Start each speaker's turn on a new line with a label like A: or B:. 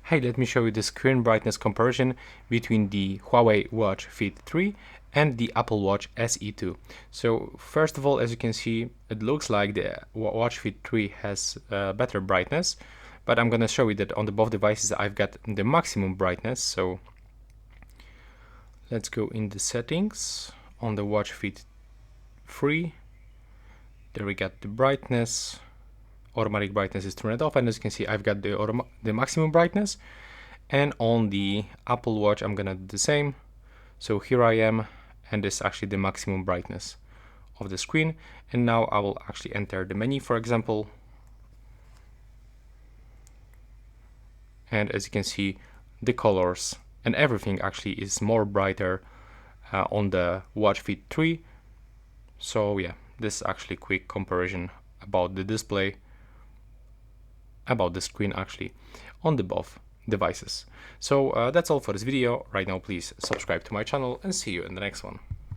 A: Hey, let me show you the screen brightness comparison between the Huawei Watch Fit 3 and the Apple Watch SE 2. So first of all, as you can see, it looks like the Watch Fit 3 has better brightness, but I'm gonna show you that on the both devices I've got the maximum brightness. So let's go in the settings on the Watch Fit 3. There we got the brightness. Automatic brightness is turned off, and as you can see, I've got the maximum brightness. And on the Apple Watch, I'm gonna do the same. So here I am, and this is actually the maximum brightness of the screen. And now I will actually enter the menu, for example. And as you can see, the colors and everything actually is more brighter on the Watch Fit 3. So yeah, this is actually a quick comparison about the display, about the screen actually on the both devices. So that's all for this video. Right now, please subscribe to my channel and see you in the next one.